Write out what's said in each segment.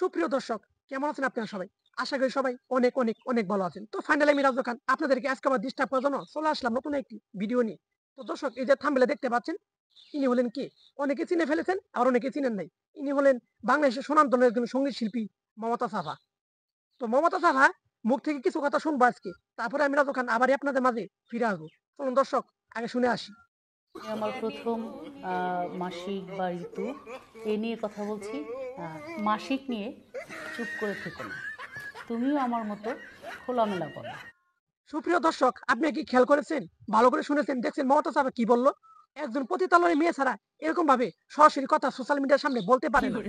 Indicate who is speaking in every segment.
Speaker 1: সুপ্রিয় দর্শক, কেমন আছেন আপনারা সবাই? আশা করি সবাই অনেক, অনেক, অনেক ভালো আছেন। তো ফাইনালি আমি রাজু খান আপনাদেরকে আজকে আবার ডিস্টার্ব করার জন্য চলে আসলাম নতুন একটি ভিডিও নিয়ে। তো দর্শক, এই যে থাম্বনেলে দেখতে পাচ্ছেন, ইনি হলেন কে? অনেকে চিনে ফেলেছেন, আবার অনেকে চিনেন নাই। ইনি হলেন বাংলাদেশের সুনামধন্য একজন সঙ্গীত শিল্পী মমতা সাফা। তো মমতা সাফা মুখ থেকে কিছু কথা শুনবো আজকে। তারপরে আমি রাজু খান আবারই আপনাদের মাঝে ফিরে আসবো। চলুন দর্শক, আগে শুনে আসি।
Speaker 2: আমার প্রথম মাসিক বা ঋতু এ নিয়ে কথা বলছি। মাসিক নিয়ে চুপ করে থেকো না, তুমিও আমার মতো খোলামেলা বলো।
Speaker 1: সুপ্রিয় দর্শক, আপনি কি খেয়াল করেছেন, ভালো করে শুনেছেন, দেখছেন মমতা সাফা কি বলল? একজন পতিতালয়ের মেয়ে ছাড়া এরকম ভাবে সরাসরি কথা সোশ্যাল মিডিয়ার সামনে বলতে পারে না।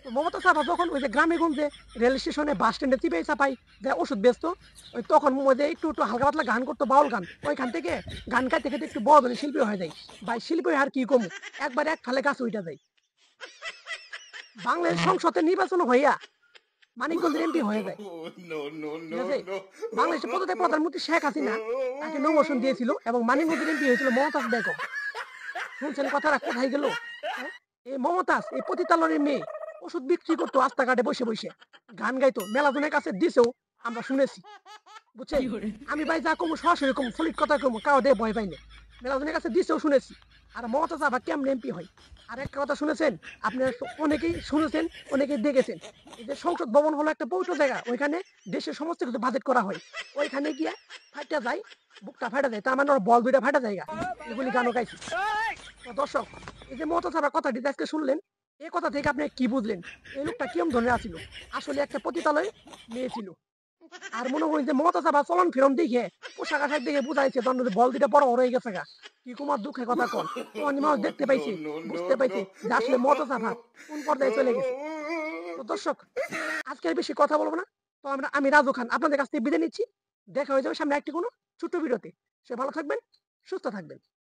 Speaker 1: তো মমতা সাফা যখন ওই যে গ্রামে গঞ্জে রেল স্টেশনে বাস স্ট্যান্ডে চিপাই চাপাই যে ওষুধ বেচতো, ওই তখন ওই যে একটু একটু হালকা পাতলা গান করতো, বাউল গান, ওইখান থেকে গান গাইতে গাইতে একটু বড় ধরনের শিল্পী হয়ে যায়। ভাই শিল্পী আর কি কমু, একবার এক ফালে গাছ উইটা যায়। বাংলাদেশ সংসদের নির্বাচন হইয়া মানিকগঞ্জের এমপি হয়ে যায়।
Speaker 3: No, no,
Speaker 1: ঠিক
Speaker 3: no,
Speaker 1: আছে?
Speaker 3: no.
Speaker 1: বাংলাদেশের প্রধানমন্ত্রী শেখ হাসিনা তাকে নমিনেশন দিয়েছিল এবং মানিকগঞ্জের এমপি হয়েছিল মমতাজ বেগম। শুনছেন কথাটা কোথায় গেল? হ্যাঁ? এই মমতাজ এই পতিতালয়ের মেয়ে ওষুধ বিক্রি করতো রাস্তাঘাটে বসে বসে, গান গাইতো, মেলাজনের কাছে দিছেও, আমরা শুনেছি। বুঝছেন? আমি ভাই যা কমু সরাসরি কমু, সলিড কথা কমু, কারো দিয়ে ভয় পাই না। মেলাজনের কাছে দিছেও শুনেছি। আর মমতাজ আবার কেমনে এমপি হয়? আর একটা কথা শুনেছেন, আপনারা অনেকেই শুনেছেন, অনেকেই দেখেছেন। এই যে সংসদ ভবন হলো একটা পবিত্র জায়গা, ওইখানে দেশের সমস্ত কিছু বাজেট করা হয়। ওইখানে গিয়া ফাইটা যায়, বুকটা ফাইটা যায়। তার মানে ওর বল ২ টা ফাইটা জায়গা। এগুলি গানও গাইছে। তো দর্শক, এই যে মমতা ছাড়া কথাটি যে আজকে শুনলেন, এই কথা থেকে আপনি কি বুঝলেন? এই লোকটা কিরম ধরনের আছিল? আসলে একটা পতিতালয়ে মেয়ে ছিল। আর মনে করি যে মমতা ছাড়া চলন ফিরন দেখে, পোশাক আশাক দেখে বুঝাইছে দণ্ড যে বল ২ টা বড় বড় হয়ে গেছে গা। কি কুমার দুঃখের কথা কন। তখন মানুষ দেখতে
Speaker 3: No,
Speaker 1: পাইছে,
Speaker 3: no,
Speaker 1: বুঝতে
Speaker 3: no,
Speaker 1: পাইছে যে আসলে মমতা ছাড়া কোন পর্যায়ে চলে গেছে। তো
Speaker 3: no.
Speaker 1: দর্শক, আজকে আর বেশি কথা বলব না। তো আমি রাজু খান আপনাদের কাছ থেকে বিদায় নিচ্ছি। দেখা হয়ে যাবে সামনে একটি কোনো ছোট্ট ভিডিওতে। সে ভালো থাকবেন, সুস্থ থাকবেন।